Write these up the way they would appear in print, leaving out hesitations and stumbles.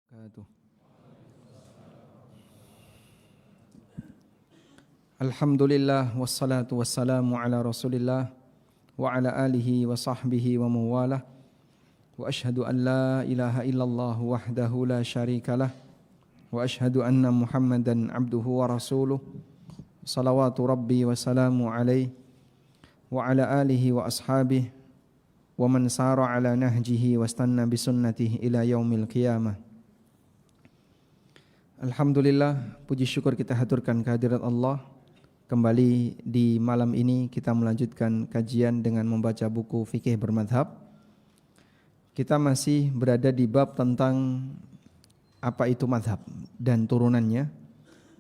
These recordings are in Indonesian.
wabarakatuh. Alhamdulillah wassalatu wassalamu ala Rasulillah wa ala alihi wa sahbihi wa mawalah. Wa ashhadu an la ilaha illallah wahdahu la syarikalah wa ashhadu anna Muhammadan abduhu wa rasuluh. Salawatu rabbi wa salamu alaihi wa ala alihi wa ashabihi wa man sara ala nahjihi wa istanna bisunnatihi ila yaumil qiyamah. Alhamdulillah, puji syukur kita haturkan kehadirat Allah. Kembali di malam ini kita melanjutkan kajian dengan membaca buku fikih bermadhab. Kita masih berada di bab tentang apa itu madhab dan turunannya.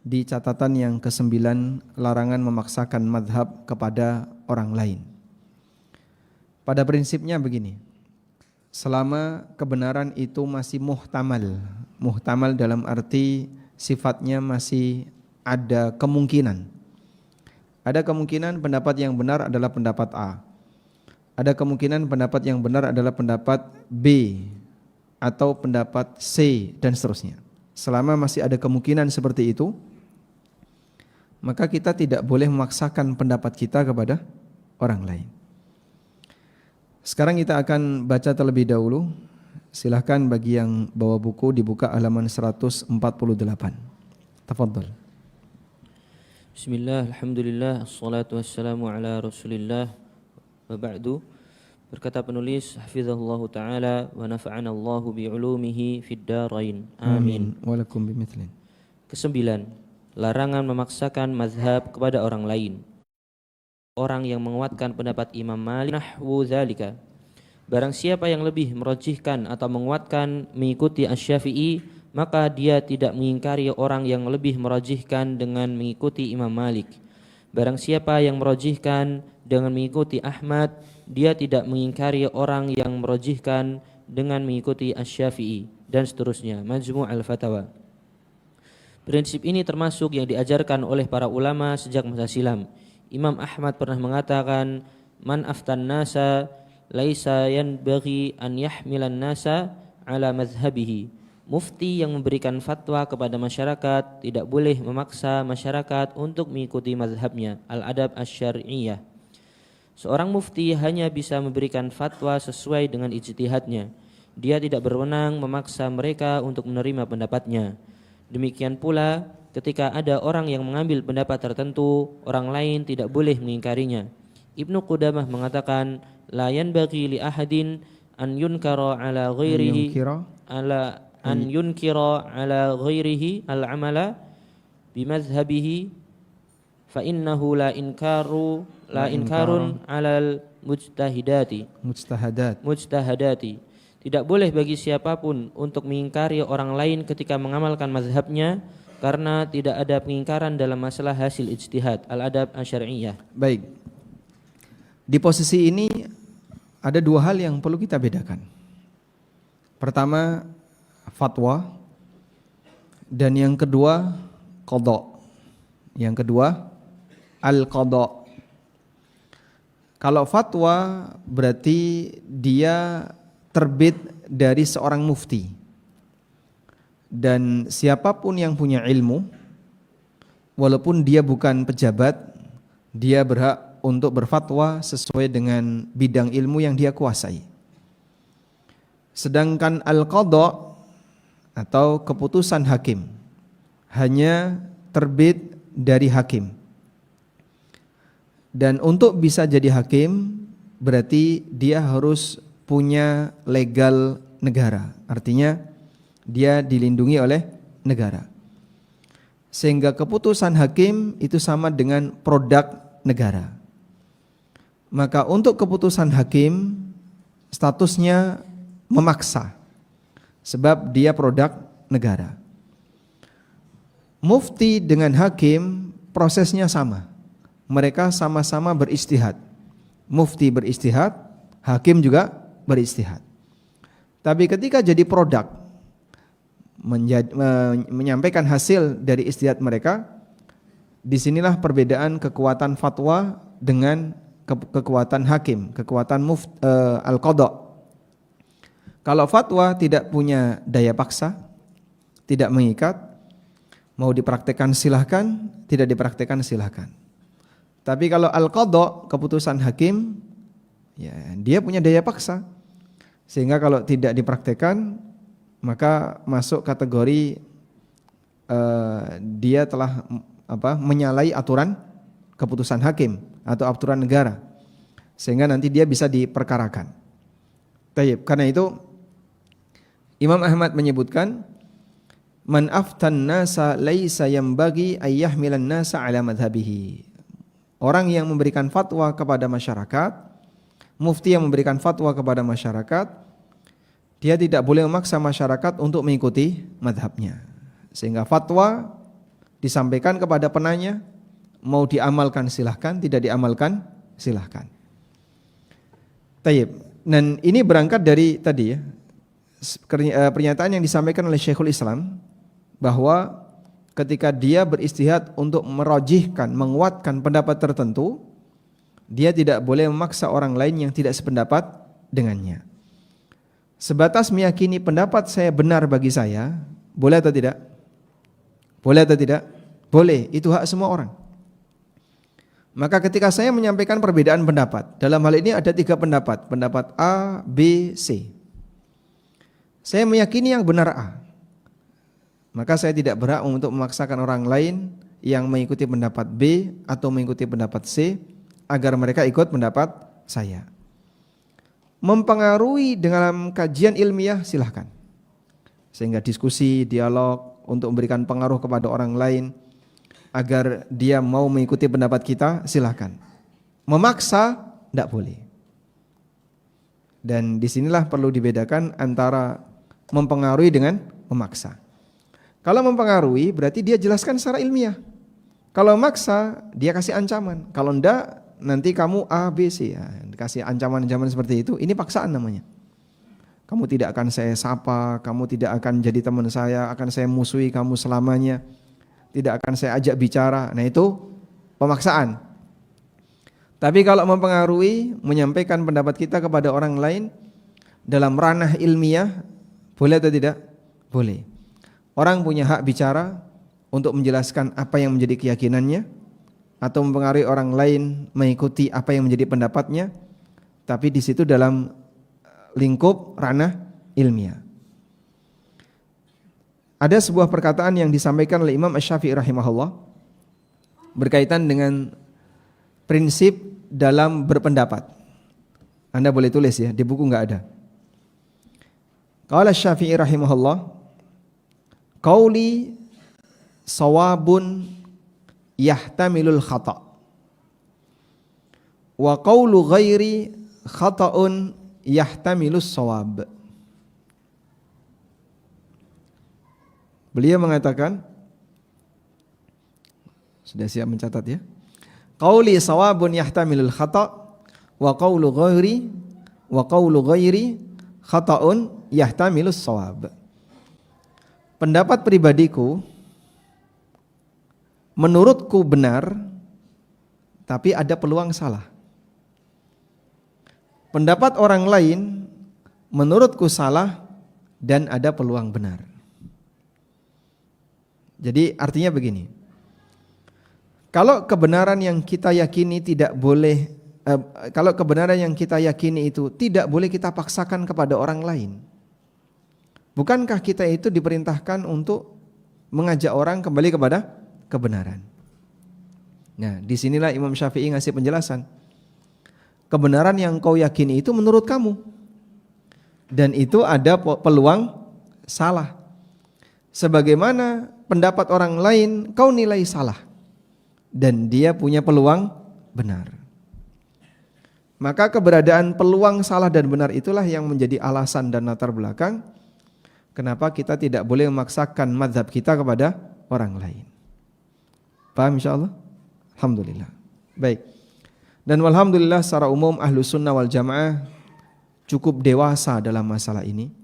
Di catatan yang ke-9, larangan memaksakan madhab kepada orang lain. Pada prinsipnya begini, selama kebenaran itu masih muhtamal dalam arti sifatnya masih ada kemungkinan. Ada kemungkinan pendapat yang benar adalah pendapat A. Ada kemungkinan pendapat yang benar adalah pendapat B atau pendapat C dan seterusnya. Selama masih ada kemungkinan seperti itu, maka kita tidak boleh memaksakan pendapat kita kepada orang lain. Sekarang kita akan baca terlebih dahulu. Silahkan bagi yang bawa buku dibuka halaman 148. Tafadhol. Bismillah, alhamdulillah, assalatu wassalamu ala rasulillah wa ba'du. Berkata penulis, hafizahullahu ta'ala wa nafa'ana Allahu bi'ulumihi fid darain. Amin. Walakum bimithlin. Kesembilan, larangan memaksakan mazhab kepada orang lain. Orang yang menguatkan pendapat Imam Malik nahwu dzalika. Barang siapa yang lebih merajihkan atau menguatkan mengikuti Asy-Syafi'i, maka dia tidak mengingkari orang yang lebih merajihkan dengan mengikuti Imam Malik. Barang siapa yang merajihkan dengan mengikuti Ahmad, dia tidak mengingkari orang yang merajihkan dengan mengikuti Asy-Syafi'i, dan seterusnya. Majmu' al-Fatawa. Prinsip ini termasuk yang diajarkan oleh para ulama sejak masa silam. Imam Ahmad pernah mengatakan, man aftan nasa laisa yanbaghi an yahmilan nasa ala mazhabihi. Mufti yang memberikan fatwa kepada masyarakat tidak boleh memaksa masyarakat untuk mengikuti mazhabnya. Al-Adab Asy-Syar'iyyah. Seorang mufti hanya bisa memberikan fatwa sesuai dengan ijtihadnya. Dia tidak berwenang memaksa mereka untuk menerima pendapatnya. Demikian pula ketika ada orang yang mengambil pendapat tertentu, orang lain tidak boleh mengingkarinya. Ibnu Qudamah mengatakan, la yanbaghi li ahadin an yunkara ala ghairihi al-amala bimadhhabihi fa innahu la inkarun alal mujtahadati. Tidak boleh bagi siapapun untuk mengingkari orang lain ketika mengamalkan mazhabnya, karena tidak ada pengingkaran dalam masalah hasil ijtihad. Al-Adab Asy-Syar'iyyah. Baik. Di posisi ini ada dua hal yang perlu kita bedakan. Pertama, fatwa, dan yang kedua qadha. Yang kedua al-qadha. Kalau fatwa berarti dia terbit dari seorang mufti. Dan siapapun yang punya ilmu, walaupun dia bukan pejabat, dia berhak untuk berfatwa sesuai dengan bidang ilmu yang dia kuasai. Sedangkan al-qadha atau keputusan hakim hanya terbit dari hakim. Dan untuk bisa jadi hakim berarti dia harus punya legal negara. Artinya dia dilindungi oleh negara. Sehingga keputusan hakim itu sama dengan produk negara. Maka untuk keputusan hakim statusnya memaksa, sebab dia produk negara. Mufti dengan hakim prosesnya sama. Mereka sama-sama beristihad. Mufti beristihad, hakim juga beristihad. Tapi ketika jadi produk, menyampaikan hasil dari istihad mereka, disinilah perbedaan kekuatan fatwa dengan kekuatan hakim, kekuatan al-qadha. Kalau fatwa tidak punya daya paksa, tidak mengikat. Mau dipraktekkan silahkan, tidak dipraktekkan silahkan. Tapi kalau al-qadha, keputusan hakim, ya dia punya daya paksa. Sehingga kalau tidak dipraktekkan, maka masuk kategori dia telah menyalahi aturan keputusan hakim atau aturan negara. Sehingga nanti dia bisa diperkarakan. Tayyib, karena itu Imam Ahmad menyebutkan, man aftan nasa laisa yambagi ayyahmilan nasa ala madhabihi. Orang yang memberikan fatwa kepada masyarakat, mufti yang memberikan fatwa kepada masyarakat, dia tidak boleh memaksa masyarakat untuk mengikuti madhabnya. Sehingga fatwa disampaikan kepada penanya, mau diamalkan silahkan, tidak diamalkan silahkan. Tayyib. Dan ini berangkat dari tadi ya, pernyataan yang disampaikan oleh Syekhul Islam, bahwa ketika dia beristihad untuk merojihkan, menguatkan pendapat tertentu, dia tidak boleh memaksa orang lain yang tidak sependapat dengannya. Sebatas meyakini pendapat saya benar bagi saya, boleh atau tidak? Boleh atau tidak? Boleh, itu hak semua orang. Maka ketika saya menyampaikan perbedaan pendapat, dalam hal ini ada 3 pendapat, pendapat A, B, C. Saya meyakini yang benar A, maka saya tidak berhak untuk memaksakan orang lain yang mengikuti pendapat B atau mengikuti pendapat C agar mereka ikut pendapat saya. Mempengaruhi dalam kajian ilmiah silahkan. Sehingga diskusi, dialog untuk memberikan pengaruh kepada orang lain agar dia mau mengikuti pendapat kita silahkan. Memaksa tidak boleh. Dan disinilah perlu dibedakan antara mempengaruhi dengan memaksa. Kalau mempengaruhi berarti dia jelaskan secara ilmiah. Kalau maksa dia kasih ancaman. Kalau enggak nanti kamu A, B, C ya, kasih ancaman-ancaman seperti itu. Ini paksaan namanya. Kamu tidak akan saya sapa, kamu tidak akan jadi teman saya, akan saya musuhi kamu selamanya. Tidak akan saya ajak bicara. Nah itu pemaksaan. Tapi kalau mempengaruhi, menyampaikan pendapat kita kepada orang lain dalam ranah ilmiah, boleh atau tidak? Boleh. Orang punya hak bicara untuk menjelaskan apa yang menjadi keyakinannya atau mempengaruhi orang lain mengikuti apa yang menjadi pendapatnya, tapi di situ dalam lingkup ranah ilmiah. Ada sebuah perkataan yang disampaikan oleh Imam Asy-Syafi'i rahimahullah berkaitan dengan prinsip dalam berpendapat. Anda boleh tulis ya, di buku enggak ada. Qala Asy-Syafi'i rahimahullah, qauli sawabun yahtamilul khata' wa qaulu ghairi khata'un yahtamilus sawab. Beliau mengatakan, sudah siap mencatat ya? Qauli sawabun yahtamilul khata' wa qaulu ghairi khata'un yahtamilus sawab. Pendapat pribadiku menurutku benar, tapi ada peluang salah. Pendapat orang lain menurutku salah dan ada peluang benar. Jadi artinya begini, kalau kebenaran yang kita yakini kalau kebenaran yang kita yakini itu tidak boleh kita paksakan kepada orang lain. Bukankah kita itu diperintahkan untuk mengajak orang kembali kepada kebenaran? Nah, disinilah Imam Syafi'i ngasih penjelasan. Kebenaran yang kau yakini itu menurut kamu, dan itu ada peluang salah. Sebagaimana pendapat orang lain kau nilai salah, dan dia punya peluang benar. Maka keberadaan peluang salah dan benar itulah yang menjadi alasan dan latar belakang kenapa kita tidak boleh memaksakan mazhab kita kepada orang lain. Paham insyaallah? Alhamdulillah. Baik. Dan walhamdulillah secara umum Ahlus Sunnah wal Jamaah cukup dewasa dalam masalah ini.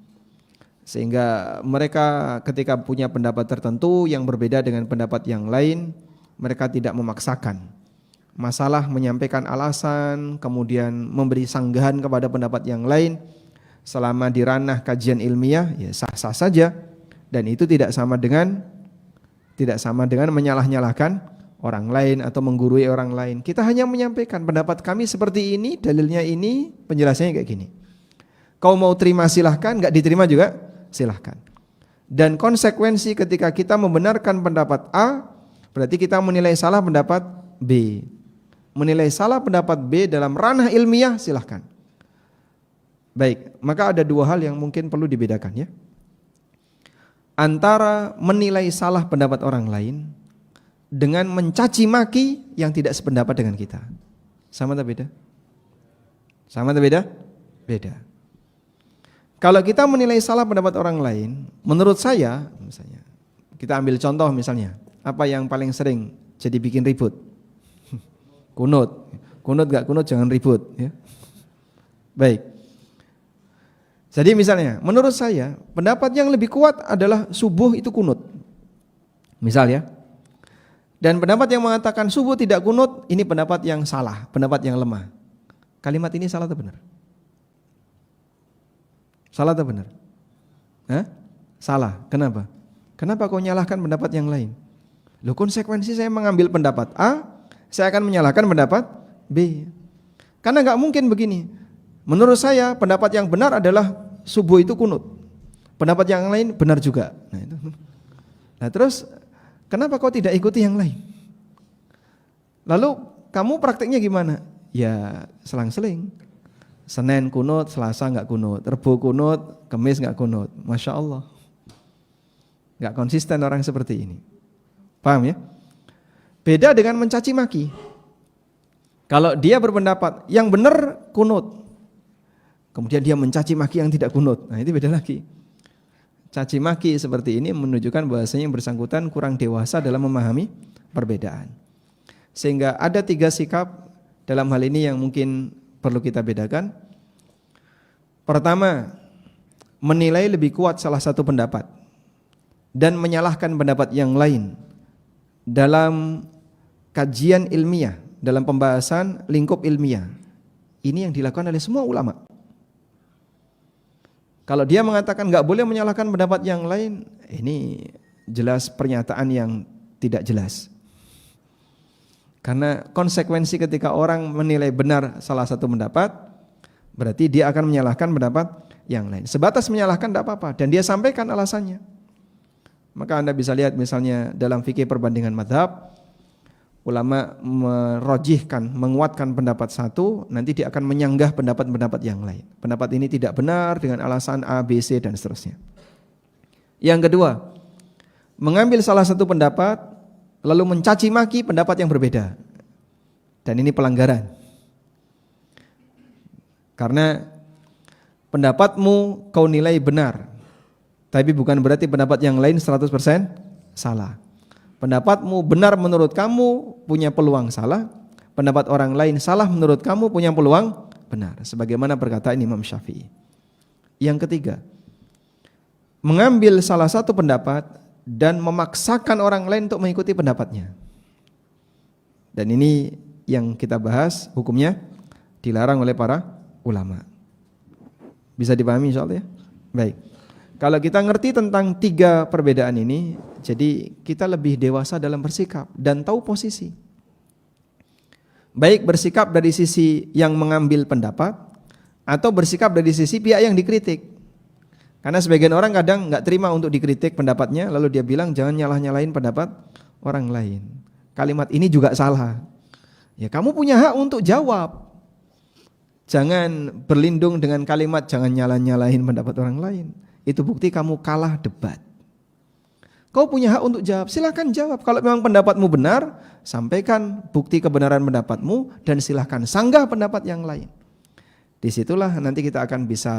Sehingga mereka ketika punya pendapat tertentu yang berbeda dengan pendapat yang lain, mereka tidak memaksakan. Masalah menyampaikan alasan, kemudian memberi sanggahan kepada pendapat yang lain, selama di ranah kajian ilmiah ya sah-sah saja Dan itu tidak sama dengan menyalah-nyalahkan orang lain atau menggurui orang lain. Kita hanya menyampaikan pendapat kami seperti ini, dalilnya ini, penjelasannya kayak gini. Kau mau terima silahkan, nggak diterima juga silahkan. Dan konsekuensi ketika kita membenarkan pendapat A, berarti kita menilai salah pendapat B. Menilai salah pendapat B dalam ranah ilmiah silahkan. Baik, maka ada dua hal yang mungkin perlu dibedakan ya. Antara menilai salah pendapat orang lain dengan mencaci maki yang tidak sependapat dengan kita. Sama atau beda? Sama atau beda? Beda. Kalau kita menilai salah pendapat orang lain, menurut saya, misalnya, kita ambil contoh misalnya, apa yang paling sering jadi bikin ribut? Kunut. Kunut gak kunut jangan ribut ya. Baik. Jadi misalnya, menurut saya pendapat yang lebih kuat adalah subuh itu kunut. Misal ya. Dan pendapat yang mengatakan subuh tidak kunut, ini pendapat yang salah, pendapat yang lemah. Kalimat ini salah atau benar? Salah atau benar? Hah? Salah. Kenapa? Kenapa kau nyalahkan pendapat yang lain? Loh, konsekuensi saya mengambil pendapat A, saya akan menyalahkan pendapat B. Karena gak mungkin begini. Menurut saya pendapat yang benar adalah subuh itu kunut. Pendapat yang lain benar juga. Nah terus kenapa kau tidak ikuti yang lain? Lalu kamu prakteknya gimana? Ya selang-seling. Senin kunut, Selasa enggak kunut, Rebo kunut, Kamis enggak kunut. Masya Allah. Enggak konsisten orang seperti ini. Paham ya? Beda dengan mencaci maki. Kalau dia berpendapat yang benar kunut, kemudian dia mencaci maki yang tidak kunut. Nah itu beda lagi. Caci maki seperti ini menunjukkan bahwasanya yang bersangkutan kurang dewasa dalam memahami perbedaan. Sehingga ada 3 sikap dalam hal ini yang mungkin perlu kita bedakan. Pertama, menilai lebih kuat salah satu pendapat dan menyalahkan pendapat yang lain dalam kajian ilmiah, dalam pembahasan lingkup ilmiah. Ini yang dilakukan oleh semua ulama. Kalau dia mengatakan enggak boleh menyalahkan pendapat yang lain, ini jelas pernyataan yang tidak jelas. Karena konsekuensi ketika orang menilai benar salah satu pendapat, berarti dia akan menyalahkan pendapat yang lain. Sebatas menyalahkan tidak apa-apa, dan dia sampaikan alasannya. Maka Anda bisa lihat misalnya dalam fikih perbandingan mazhab, ulama merojihkan, menguatkan pendapat satu, nanti dia akan menyanggah pendapat-pendapat yang lain. Pendapat ini tidak benar dengan alasan A, B, C, dan seterusnya. Yang kedua, mengambil salah satu pendapat, lalu mencaci maki pendapat yang berbeda. Dan ini pelanggaran. Karena pendapatmu kau nilai benar, tapi bukan berarti pendapat yang lain 100% salah. Pendapatmu benar menurut kamu punya peluang salah, pendapat orang lain salah menurut kamu punya peluang benar. Sebagaimana perkataan Imam Syafi'i. Yang ketiga, mengambil salah satu pendapat dan memaksakan orang lain untuk mengikuti pendapatnya. Dan ini yang kita bahas, hukumnya dilarang oleh para ulama. Bisa dipahami insyaallah ya? Baik. Kalau kita ngerti tentang 3 perbedaan ini, jadi kita lebih dewasa dalam bersikap dan tahu posisi. Baik bersikap dari sisi yang mengambil pendapat atau bersikap dari sisi pihak yang dikritik. Karena sebagian orang kadang enggak terima untuk dikritik pendapatnya, lalu dia bilang jangan nyalah-nyalahin pendapat orang lain. Kalimat ini juga salah. Ya kamu punya hak untuk jawab. Jangan berlindung dengan kalimat jangan nyalah-nyalahin pendapat orang lain. Itu bukti kamu kalah debat. Kau punya hak untuk jawab, silakan jawab. Kalau memang pendapatmu benar, sampaikan bukti kebenaran pendapatmu dan silakan sanggah pendapat yang lain. Disitulah nanti kita akan bisa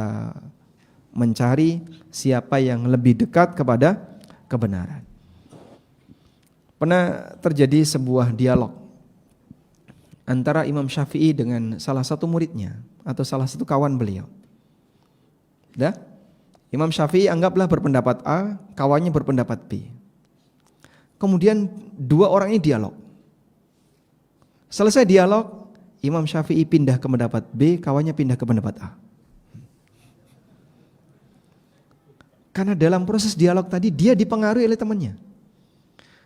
mencari siapa yang lebih dekat kepada kebenaran. Pernah terjadi sebuah dialog antara Imam Syafi'i dengan salah satu muridnya atau salah satu kawan beliau. Imam Syafi'i anggaplah berpendapat A, kawannya berpendapat B. Kemudian 2 orang ini dialog. Selesai dialog, Imam Syafi'i pindah ke pendapat B, kawannya pindah ke pendapat A. Karena dalam proses dialog tadi dia dipengaruhi oleh temannya.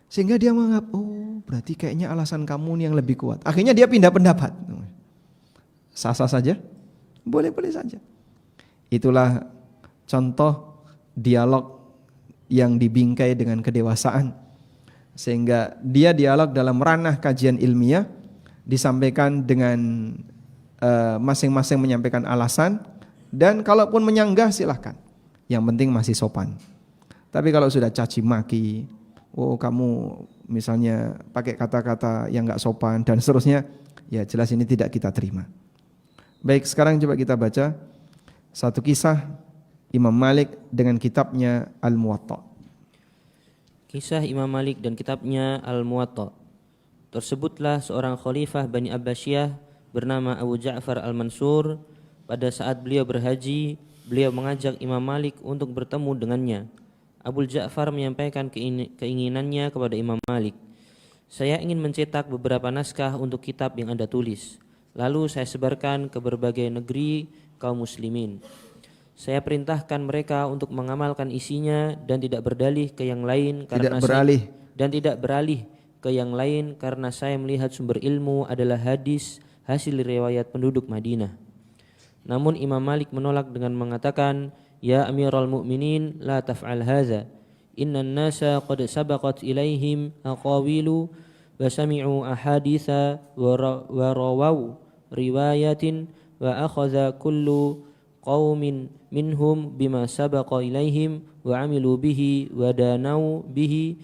Sehingga dia menganggap, oh berarti kayaknya alasan kamu nih yang lebih kuat. Akhirnya dia pindah pendapat. Sah-sah saja? Boleh-boleh saja. Itulah contoh dialog yang dibingkai dengan kedewasaan. Sehingga dia dialog dalam ranah kajian ilmiah, disampaikan dengan masing-masing menyampaikan alasan, dan kalaupun menyanggah silahkan. Yang penting masih sopan. Tapi kalau sudah caci maki, oh kamu misalnya pakai kata-kata yang gak sopan dan seterusnya, ya jelas ini tidak kita terima. Baik, sekarang coba kita baca satu kisah Imam Malik dengan kitabnya Al-Muwatta. Kisah Imam Malik dan kitabnya Al-Muwatta. Tersebutlah seorang khalifah Bani Abbasiyah bernama Abu Ja'far Al-Mansur. Pada saat beliau berhaji, beliau mengajak Imam Malik untuk bertemu dengannya. Abu Ja'far menyampaikan keinginannya kepada Imam Malik. Saya ingin mencetak beberapa naskah untuk kitab yang Anda tulis. Lalu saya sebarkan ke berbagai negeri kaum muslimin. Saya perintahkan mereka untuk mengamalkan isinya dan tidak beralih ke yang lain karena saya melihat sumber ilmu adalah hadis hasil riwayat penduduk Madinah. Namun Imam Malik menolak dengan mengatakan, "Ya Amirul Mukminin, la taf'al hadza. Innan nasa qad sabaqat ilaihim aqawilu wa sami'u ahaditha wa rawaw riwayatin wa akhadha kullu qaumin minhum bima sabaqa ilaihim wa amilu bihi wa danau bihi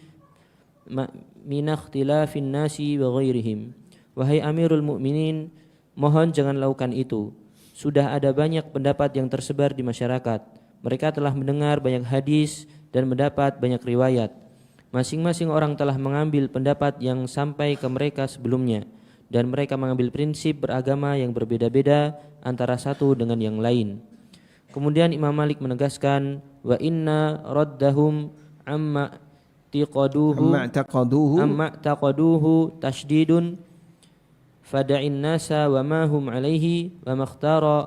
min ikhtilafin nasi wa ghairihim." Wahai Amirul Mukminin, mohon jangan lakukan itu. Sudah ada banyak pendapat yang tersebar di masyarakat. Mereka telah mendengar banyak hadis dan mendapat banyak riwayat. Masing-masing orang telah mengambil pendapat yang sampai ke mereka sebelumnya, dan mereka mengambil prinsip beragama yang berbeda-beda antara satu dengan yang lain. Kemudian Imam Malik menegaskan, wa inna raddahum amma taqaduhu tashdidun fada'in nasa wa ma hum alaihi wa makhtara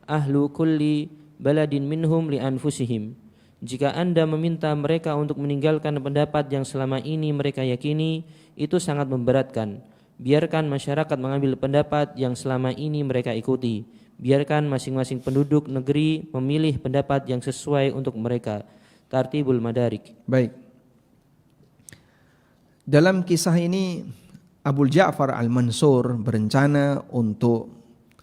ahlu kulli baladin minhum li anfusihim. Jika Anda meminta mereka untuk meninggalkan pendapat yang selama ini mereka yakini, itu sangat memberatkan. Biarkan masyarakat mengambil pendapat yang selama ini mereka ikuti. Biarkan masing-masing penduduk negeri memilih pendapat yang sesuai untuk mereka. Tartibul Madarik. Baik. Dalam kisah ini Abu Ja'far Al-Mansur berencana untuk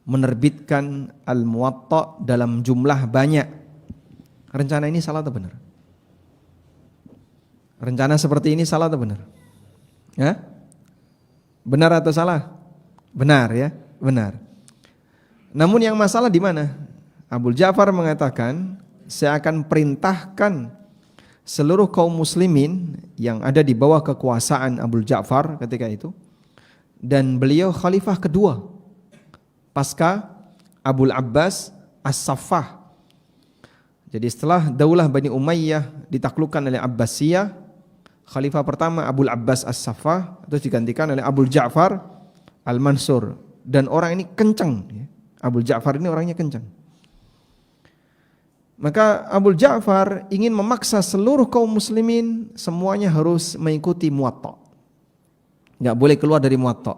menerbitkan Al-Muwatta dalam jumlah banyak. Rencana ini salah atau benar? Rencana seperti ini salah atau benar? Ya? Benar atau salah? Benar ya, benar. Namun yang masalah di mana? Abu Ja'far mengatakan, saya akan perintahkan seluruh kaum muslimin yang ada di bawah kekuasaan Abu Ja'far ketika itu, dan beliau khalifah kedua pasca Abu Abbas As-Saffah. Jadi setelah Daulah Bani Umayyah ditaklukkan oleh Abbasiyah, khalifah pertama Abu Abbas As-Saffah terus digantikan oleh Abu Ja'far Al-Mansur, dan orang ini kencang. Abu Ja'far ini orangnya kencang. Maka Abu Ja'far ingin memaksa seluruh kaum muslimin semuanya harus mengikuti Muwatta. Enggak boleh keluar dari Muwatta.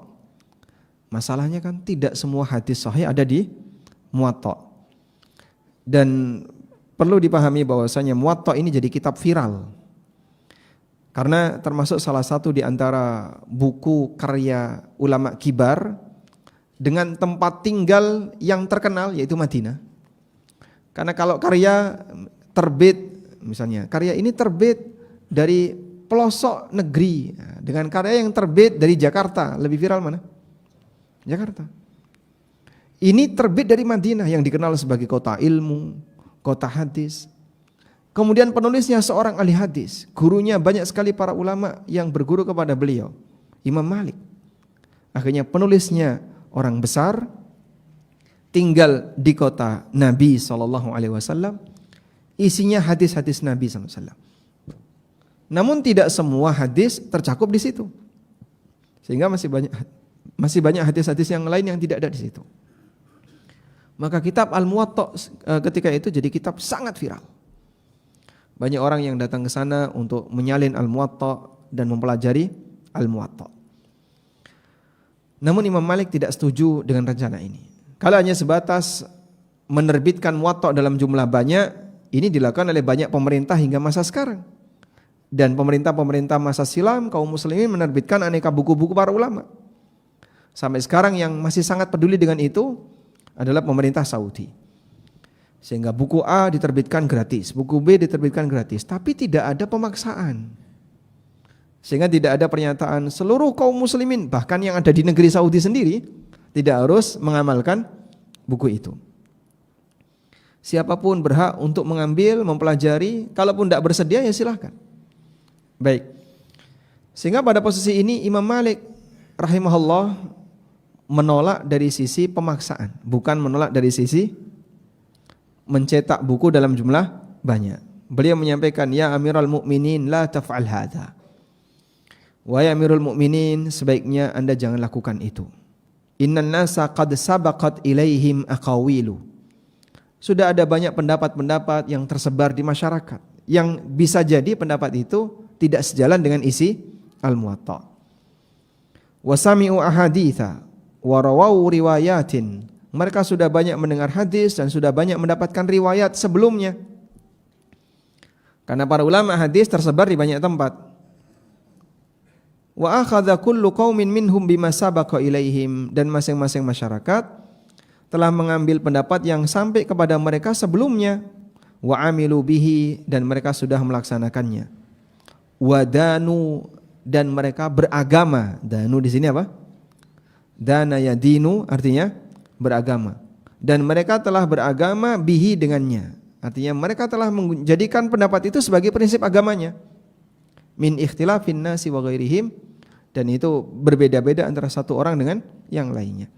Masalahnya kan tidak semua hadis sahih ada di Muwatta. Dan perlu dipahami bahwasanya Muwatta ini jadi kitab viral. Karena termasuk salah satu di antara buku karya ulama kibar dengan tempat tinggal yang terkenal yaitu Madinah. Karena kalau karya terbit, misalnya karya ini terbit dari pelosok negeri dengan karya yang terbit dari Jakarta, lebih viral mana? Jakarta. Ini terbit dari Madinah yang dikenal sebagai kota ilmu, kota hadis. Kemudian penulisnya seorang ahli hadis, gurunya banyak sekali para ulama yang berguru kepada beliau, Imam Malik. Akhirnya penulisnya orang besar, tinggal di kota Nabi SAW, isinya hadis-hadis Nabi SAW. Namun tidak semua hadis tercakup di situ, sehingga masih banyak hadis-hadis yang lain yang tidak ada di situ. Maka kitab Al-Muwatta ketika itu jadi kitab sangat viral. Banyak orang yang datang ke sana untuk menyalin Al-Muwatta dan mempelajari Al-Muwatta. Namun Imam Malik tidak setuju dengan rencana ini. Kalau hanya sebatas menerbitkan Muwatta dalam jumlah banyak, ini dilakukan oleh banyak pemerintah hingga masa sekarang. Dan pemerintah-pemerintah masa silam, kaum muslimin menerbitkan aneka buku-buku para ulama. Sampai sekarang yang masih sangat peduli dengan itu adalah pemerintah Saudi. Sehingga buku A diterbitkan gratis, buku B diterbitkan gratis, tapi tidak ada pemaksaan. Sehingga tidak ada pernyataan seluruh kaum muslimin, bahkan yang ada di negeri Saudi sendiri, tidak harus mengamalkan buku itu. Siapapun berhak untuk mengambil, mempelajari, kalaupun tidak bersedia ya silahkan. Baik. Sehingga pada posisi ini Imam Malik rahimahullah menolak dari sisi pemaksaan, bukan menolak dari sisi mencetak buku dalam jumlah banyak. Beliau menyampaikan, ya Amirul Mukminin la taf'al hadza. Wahai Amirul Mukminin, sebaiknya Anda jangan lakukan itu. Innan nasa qad sabaqat ilaihim aqawilu. Sudah ada banyak pendapat-pendapat yang tersebar di masyarakat yang bisa jadi pendapat itu tidak sejalan dengan isi Al-Muwatta. Wa sami'u ahaditha wa rawau riwayatin. Mereka sudah banyak mendengar hadis dan sudah banyak mendapatkan riwayat sebelumnya. Karena para ulama hadis tersebar di banyak tempat. Wa akhadha kullu qaumin minhum bima sabaqa ilaihim, dan masing-masing masyarakat telah mengambil pendapat yang sampai kepada mereka sebelumnya. Wa amilu bihi, dan mereka sudah melaksanakannya. Wa danu, dan mereka beragama. Danu di sini apa? Dana yadinu artinya beragama. Dan mereka telah beragama bihi dengannya. Artinya mereka telah menjadikan pendapat itu sebagai prinsip agamanya. Min ikhtilafin nasi wa ghairihim, dan itu berbeda-beda antara satu orang dengan yang lainnya.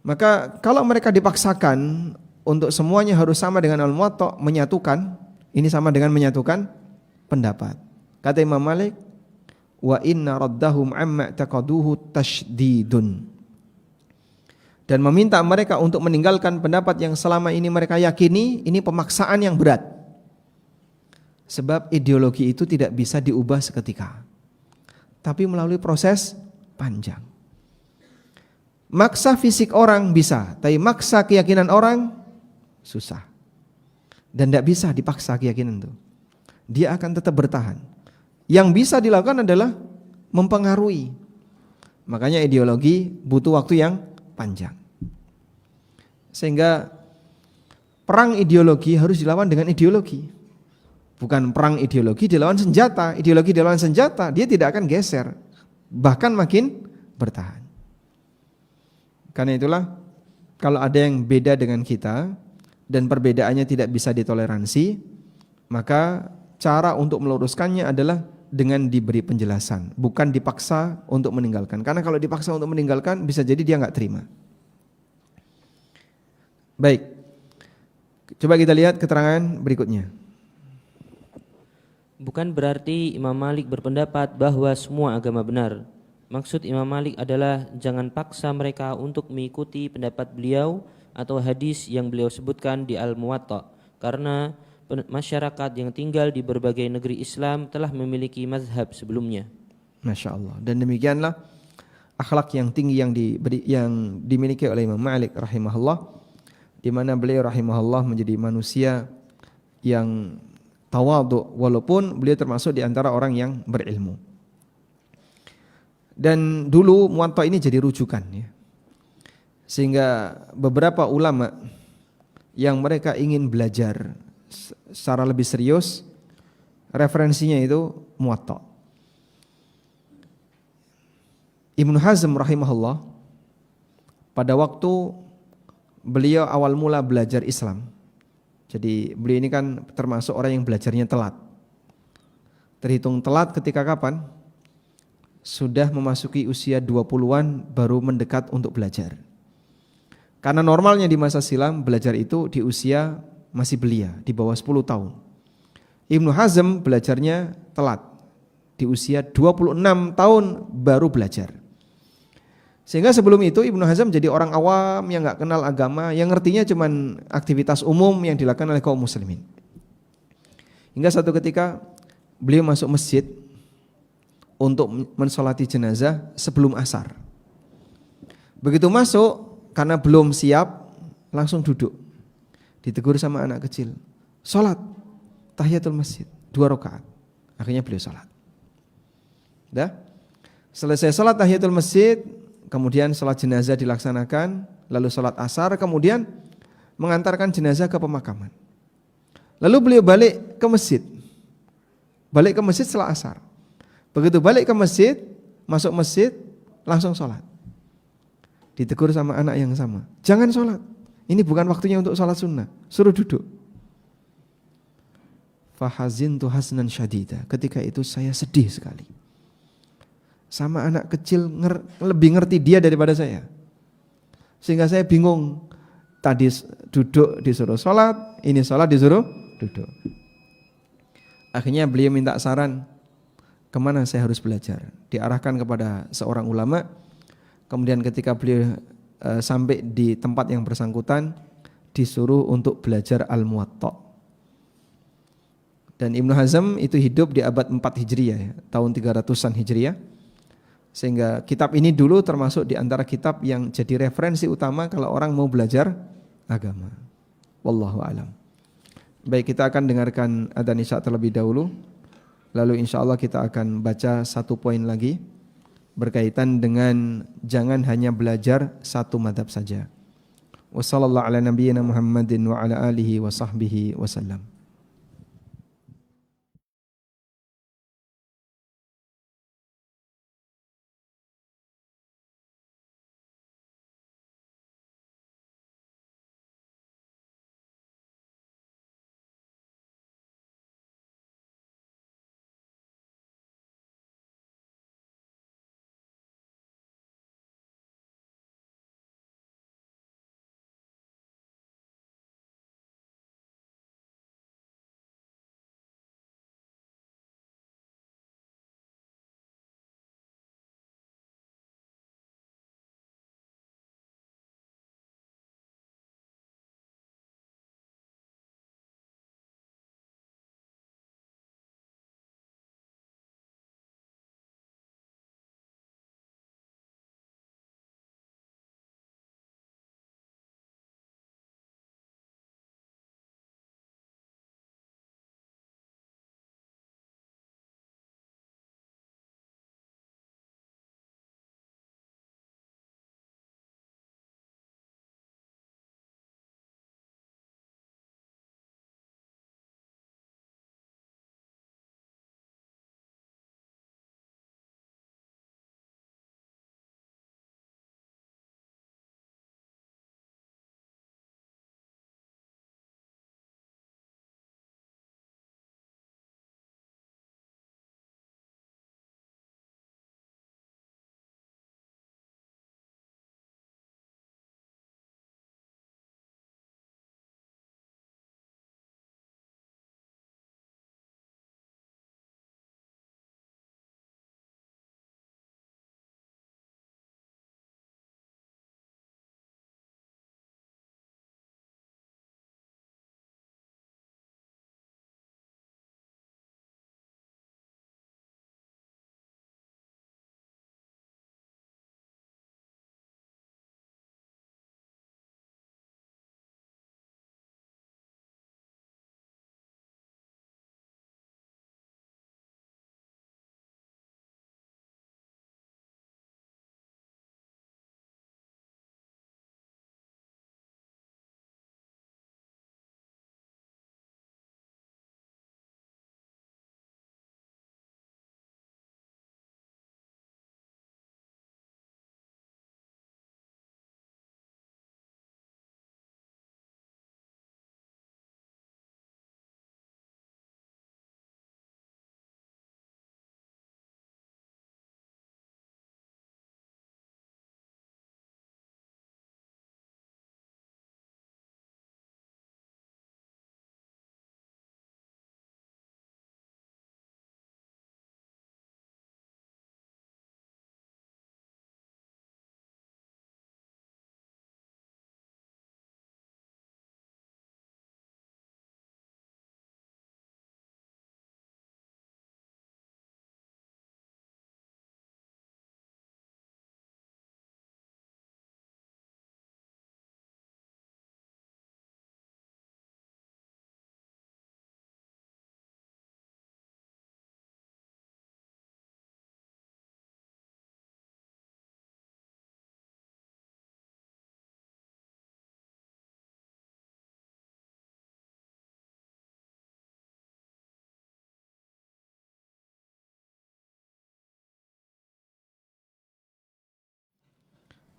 Maka kalau mereka dipaksakan untuk semuanya harus sama dengan Al-Muwatta, menyatukan, ini sama dengan menyatukan pendapat. Kata Imam Malik, wa inna raddahum amma taqaduhu tasydidun. Dan meminta mereka untuk meninggalkan pendapat yang selama ini mereka yakini, ini pemaksaan yang berat. Sebab ideologi itu tidak bisa diubah seketika, tapi melalui proses panjang. Maksa fisik orang bisa, tapi maksa keyakinan orang susah. Dan tidak bisa dipaksa keyakinan itu. Dia akan tetap bertahan. Yang bisa dilakukan adalah mempengaruhi. Makanya ideologi butuh waktu yang panjang. Sehingga perang ideologi harus dilawan dengan ideologi. Bukan perang ideologi dilawan senjata. Ideologi dilawan senjata, dia tidak akan geser, bahkan makin bertahan. Karena itulah, kalau ada yang beda dengan kita dan perbedaannya tidak bisa ditoleransi, maka cara untuk meluruskannya adalah dengan diberi penjelasan, bukan dipaksa untuk meninggalkan. Karena kalau dipaksa untuk meninggalkan, bisa jadi dia nggak terima. Baik, coba kita lihat keterangan berikutnya. Bukan berarti Imam Malik berpendapat bahwa semua agama benar. Maksud Imam Malik adalah jangan paksa mereka untuk mengikuti pendapat beliau atau hadis yang beliau sebutkan di Al-Muwatta, karena masyarakat yang tinggal di berbagai negeri Islam telah memiliki mazhab sebelumnya. Masya Allah. Dan demikianlah akhlak yang tinggi yang dimiliki oleh Imam Malik rahimahullah, di mana beliau rahimahullah menjadi manusia yang tawadhu, walaupun beliau termasuk di antara orang yang berilmu. Dan dulu Muwatta ini jadi rujukan, ya. Sehingga beberapa ulama yang mereka ingin belajar secara lebih serius, referensinya itu Muwatta. Ibnu Hazm rahimahullah, pada waktu beliau awal mula belajar Islam, jadi beliau ini kan termasuk orang yang belajarnya telat. Terhitung telat ketika kapan? Sudah memasuki usia 20-an baru mendekat untuk belajar. Karena normalnya di masa silam belajar itu di usia masih belia, di bawah 10 tahun. Ibnu Hazm belajarnya telat, di usia 26 tahun baru belajar. Sehingga sebelum itu Ibnu Hazm jadi orang awam yang gak kenal agama, yang ngertinya cuman aktivitas umum yang dilakukan oleh kaum muslimin. Hingga satu ketika beliau masuk masjid untuk mensolati jenazah sebelum asar. Begitu masuk, karena belum siap, langsung duduk. Ditegur sama anak kecil, sholat tahiyatul masjid 2 rakaat. Akhirnya beliau sholat. Dah, selesai sholat tahiyatul masjid, kemudian sholat jenazah dilaksanakan, lalu sholat asar, kemudian mengantarkan jenazah ke pemakaman. Lalu beliau balik ke masjid. Balik ke masjid setelah asar. Begitu balik ke masjid, masuk masjid, langsung sholat. Ditegur sama anak yang sama, jangan sholat, ini bukan waktunya untuk sholat sunnah, suruh duduk. Fahazintu hasnan syadida, ketika itu saya sedih sekali. Sama anak kecil lebih ngerti dia daripada saya. Sehingga saya bingung, tadi duduk disuruh sholat, ini sholat disuruh duduk. Akhirnya beliau minta saran, kemana saya harus belajar. Diarahkan kepada seorang ulama. Kemudian ketika beliau sampai di tempat yang bersangkutan, disuruh untuk belajar Al-Muwatta. Dan Ibnu Hazm itu hidup di abad 4 Hijriah, ya, tahun 300-an Hijriah. Sehingga kitab ini dulu termasuk di antara kitab yang jadi referensi utama kalau orang mau belajar agama. Wallahu a'lam. Baik, kita akan dengarkan adzan isya terlebih dahulu. Lalu insyaallah kita akan baca 1 poin lagi berkaitan dengan jangan hanya belajar satu mazhab saja. Wassallallahu ala nabiyyina Muhammadin wa ala alihi wa sahbihi wasallam.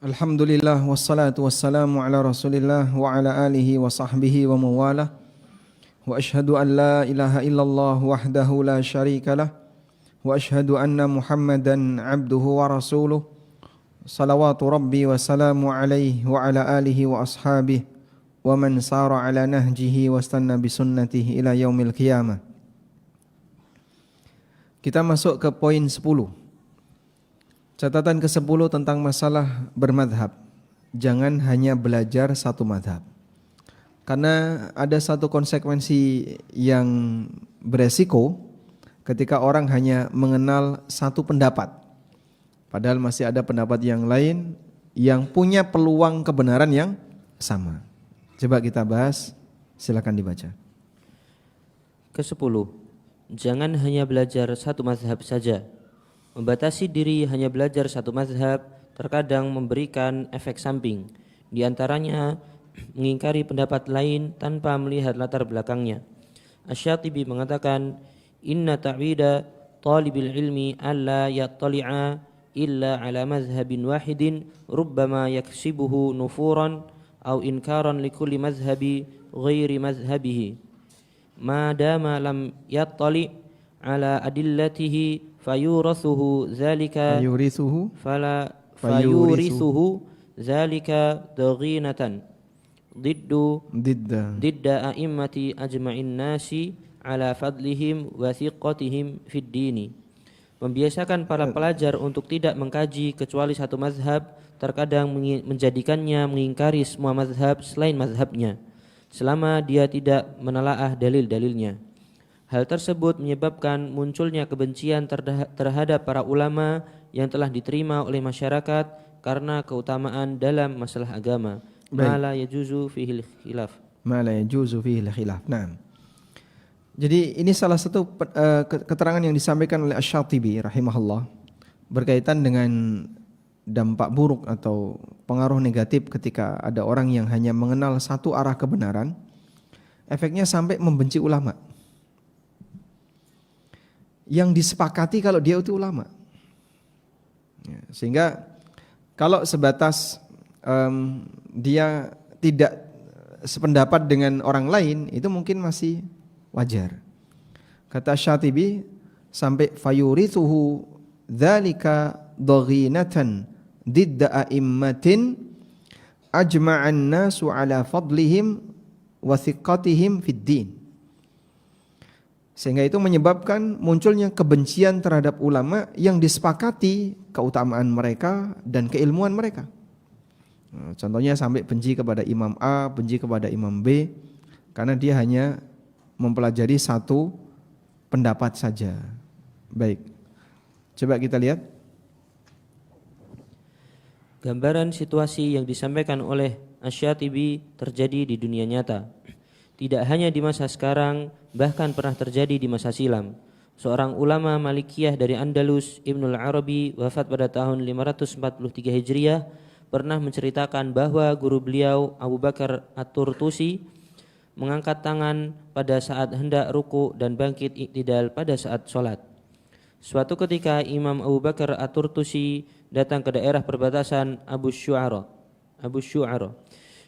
Alhamdulillah wassalatu wassalamu ala Rasulillah wa ala alihi wa sahbihi wa mawalah. Wa ashhadu an la ilaha illallah wahdahu la syarika lah. Wa ashhadu anna Muhammadan abduhu wa rasuluh. Salawatu rabbi wa salamu alaihi wa ala alihi wa ashabihi wa man sara ala nahjihi wa istanna bi sunnatihi ila yaumil qiyamah. Kita masuk ke poin 10. Catatan ke-10 tentang masalah bermadhab. Jangan hanya belajar satu madhab. Karena ada satu konsekuensi yang beresiko ketika orang hanya mengenal satu pendapat. Padahal masih ada pendapat yang lain yang punya peluang kebenaran yang sama. Coba kita bahas, silakan dibaca. Ke-10. Jangan hanya belajar satu mazhab saja. Membatasi diri hanya belajar satu mazhab terkadang memberikan efek samping. Di antaranya mengingkari pendapat lain tanpa melihat latar belakangnya. Asy-Syatibi mengatakan, "Inna ta'wida talibil ilmi alla yattali'a illa ala mazhabin wahidin rubbama yaksibuhu nufuran aw inkaran likulli mazhabi ghairi mazhabihi. Ma dama lam yattali' ala adillatihi fayurithuhu zalika zalika daghinatan didda a'immati ajma'in nasi ala fadlihim wa thiqatihim fid dini." Membiasakan para pelajar untuk tidak mengkaji kecuali satu mazhab terkadang menjadikannya mengingkari semua mazhab selain mazhabnya selama dia tidak menelaah dalil-dalilnya. Hal tersebut menyebabkan munculnya kebencian terhadap para ulama yang telah diterima oleh masyarakat karena keutamaan dalam masalah agama. Ma la yajuzu fihi khilaf. Nah. Jadi ini salah satu keterangan yang disampaikan oleh Asy-Syatibi rahimahullah berkaitan dengan dampak buruk atau pengaruh negatif ketika ada orang yang hanya mengenal satu arah kebenaran, efeknya sampai membenci ulama. Yang disepakati kalau dia itu ulama. Sehingga kalau sebatas dia tidak sependapat dengan orang lain, itu mungkin masih wajar. Kata Syatibi sampai fayurithuhu dzalika daghinatan didda a'immatin ajma'an nasu ala fadlihim wa thiqatihim fid din. Sehingga itu menyebabkan munculnya kebencian terhadap ulama yang disepakati keutamaan mereka dan keilmuan mereka. Contohnya sampai benci kepada Imam A, benci kepada Imam B, karena dia hanya mempelajari satu pendapat saja. Baik, coba kita lihat. Gambaran situasi yang disampaikan oleh Asy-Syatibi terjadi di dunia nyata. Tidak hanya di masa sekarang, bahkan pernah terjadi di masa silam. Seorang ulama Malikiyah dari Andalus, Ibnul Arabi, wafat pada tahun 543 Hijriah, pernah menceritakan bahwa guru beliau Abu Bakar At-Turtusi mengangkat tangan pada saat hendak ruku dan bangkit iktidal pada saat sholat. Suatu ketika Imam Abu Bakar At-Turtusi datang ke daerah perbatasan Abu Syu'ara.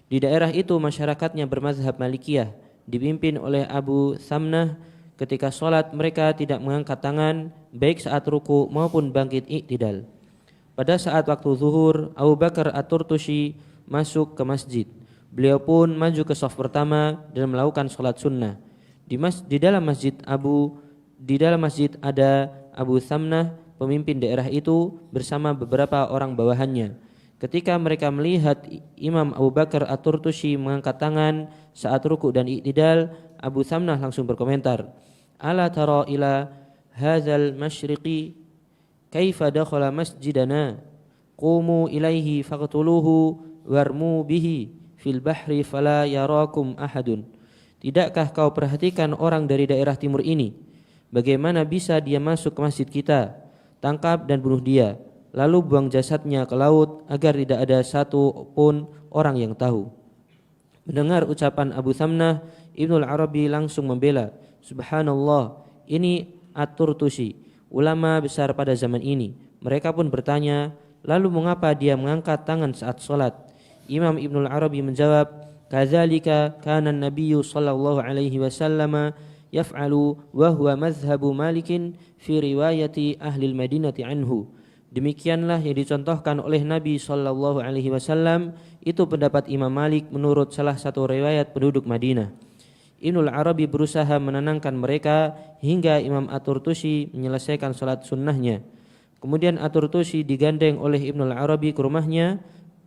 Di daerah itu masyarakatnya bermazhab Malikiyah, dipimpin oleh Abu Thamnah. Ketika sholat mereka tidak mengangkat tangan baik saat ruku maupun bangkit iktidal. Pada saat waktu zuhur, Abu Bakar At-Turtusi masuk ke masjid. Beliau pun maju ke shaf pertama dan melakukan sholat sunnah. Di dalam masjid ada Abu Thamnah, pemimpin daerah itu, bersama beberapa orang bawahannya. Ketika mereka melihat Imam Abu Bakar At-Turtusi mengangkat tangan saat ruku dan iktidal, Abu Thamnah langsung berkomentar, "Ala tara ila hadzal masyriqi kaifa dakhala masjidana? Qumu ilaihi faqtuluhu warmu bihi fil bahri fala yarakum ahadun." Tidakkah kau perhatikan orang dari daerah timur ini? Bagaimana bisa dia masuk ke masjid kita? Tangkap dan bunuh dia, lalu buang jasadnya ke laut agar tidak ada satu pun orang yang tahu. Mendengar ucapan Abu Thamnah, Ibnul Arabi langsung membela, "Subhanallah, ini At-Turtusi, ulama besar pada zaman ini." Mereka pun bertanya, Lalu mengapa dia mengangkat tangan saat sholat? Imam Ibnul Arabi menjawab, kadzalika kana an-nabiyyu sallallahu alaihi wasallam yaf'alu wa huwa mazhabu Malikin fi riwayati ahli al-Madinati anhu. Demikianlah yang dicontohkan oleh Nabi sallallahu alaihi wasallam, itu pendapat Imam Malik menurut salah satu riwayat penduduk Madinah. Ibnul Arabi berusaha menenangkan mereka hingga Imam At-Turtusi menyelesaikan salat sunnahnya. Kemudian At-Turtusi digandeng oleh Ibnul Arabi ke rumahnya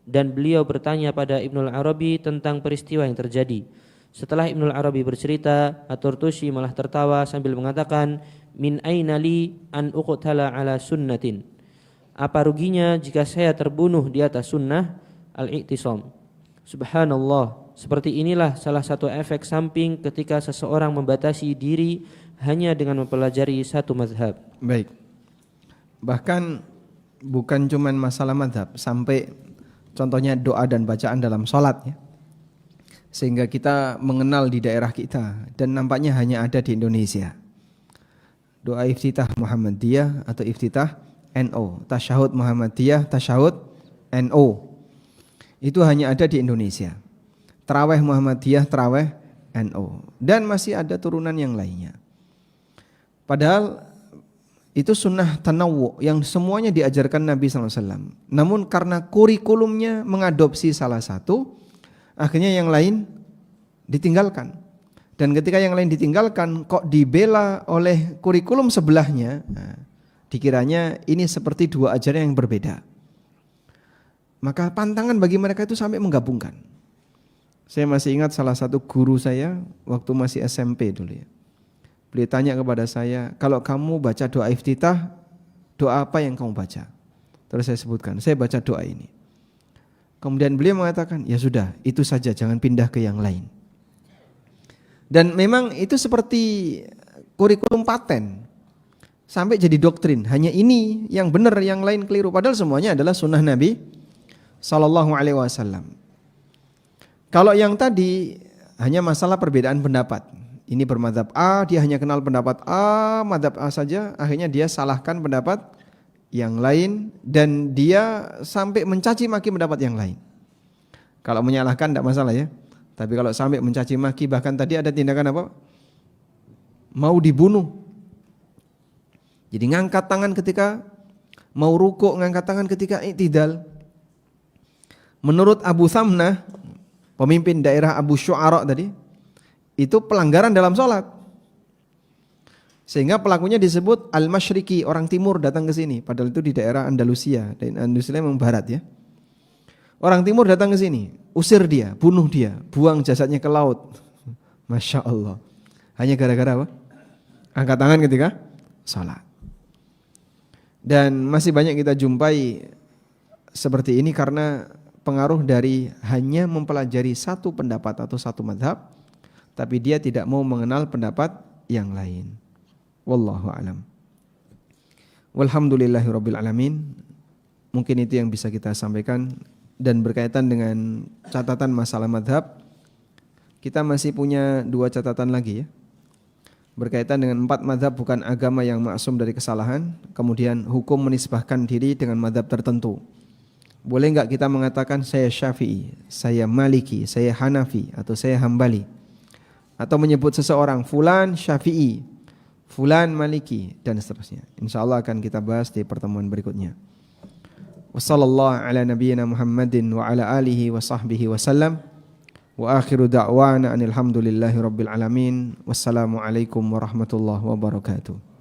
dan beliau bertanya pada Ibnul Arabi tentang peristiwa yang terjadi. Setelah Ibnul Arabi bercerita, At-Turtusi malah tertawa sambil mengatakan, min aina li an uqtala ala sunnatin. Apa ruginya jika saya terbunuh di atas sunnah? Al-i'tisam. Subhanallah. Seperti inilah salah satu efek samping ketika seseorang membatasi diri hanya dengan mempelajari satu mazhab. Baik. Bahkan bukan cuma masalah mazhab, sampai contohnya doa dan bacaan dalam sholat ya. Sehingga kita mengenal di daerah kita dan nampaknya hanya ada di Indonesia. Doa iftitah Muhammadiyah atau iftitah NO, tasyahud Muhammadiyah, tasyahud NO. Itu hanya ada di Indonesia. Tarawih Muhammadiyah, tarawih NO, dan masih ada turunan yang lainnya. Padahal itu sunnah tanawwu yang semuanya diajarkan Nabi SAW. Namun karena kurikulumnya mengadopsi salah satu, akhirnya yang lain ditinggalkan. Dan ketika yang lain ditinggalkan, kok dibela oleh kurikulum sebelahnya, dikiranya ini seperti dua ajaran yang berbeda. Maka pantangan bagi mereka itu sampai menggabungkan. Saya masih ingat salah satu guru saya waktu masih SMP dulu ya. Beliau tanya kepada saya, kalau kamu baca doa iftitah, doa apa yang kamu baca? Terus saya sebutkan, saya baca doa ini. Kemudian beliau mengatakan, ya sudah, itu saja, jangan pindah ke yang lain. Dan memang itu seperti kurikulum paten. Sampai jadi doktrin, hanya ini yang benar, yang lain keliru. Padahal semuanya adalah sunnah Nabi SAW. Kalau yang tadi hanya masalah perbedaan pendapat. Ini bermadzhab A, dia hanya kenal pendapat A, madzhab A saja, akhirnya dia salahkan pendapat yang lain dan dia sampai mencaci maki pendapat yang lain. Kalau menyalahkan tidak masalah ya. Tapi kalau sampai mencaci maki, bahkan tadi ada tindakan apa? Mau dibunuh. Jadi ngangkat tangan ketika mau rukuk, ngangkat tangan ketika i'tidal. Menurut Abu Thamnah, pemimpin daerah Abu Syu'ara tadi, itu pelanggaran dalam sholat. Sehingga pelakunya disebut Al-Masyriki, orang timur datang ke sini. Padahal itu di daerah Andalusia. Dan Andalusia memang barat ya. Orang timur datang ke sini, usir dia, bunuh dia, buang jasadnya ke laut. Masya Allah. Hanya gara-gara apa? Angkat tangan ketika sholat. Dan masih banyak kita jumpai seperti ini karena pengaruh dari hanya mempelajari satu pendapat atau satu mazhab, tapi dia tidak mau mengenal pendapat yang lain. Wallahu a'lam. Walhamdulillahirabbil alamin. Mungkin itu yang bisa kita sampaikan. Dan berkaitan dengan catatan masalah mazhab, kita masih punya 2 catatan lagi ya. Berkaitan dengan 4 mazhab bukan agama yang maksum dari kesalahan. Kemudian hukum menisbahkan diri dengan mazhab tertentu. Boleh enggak kita mengatakan saya Syafi'i, saya Maliki, saya Hanafi atau saya Hambali? Atau menyebut seseorang fulan Syafi'i, fulan Maliki dan seterusnya. Insyaallah akan kita bahas di pertemuan berikutnya. Wassallallahu ala nabiyyina Muhammadin wa ala alihi wa sahbihi wasallam. Wa akhiru da'wana anil hamdulillahi rabbil alamin. Wassalamu alaikum warahmatullahi wabarakatuh.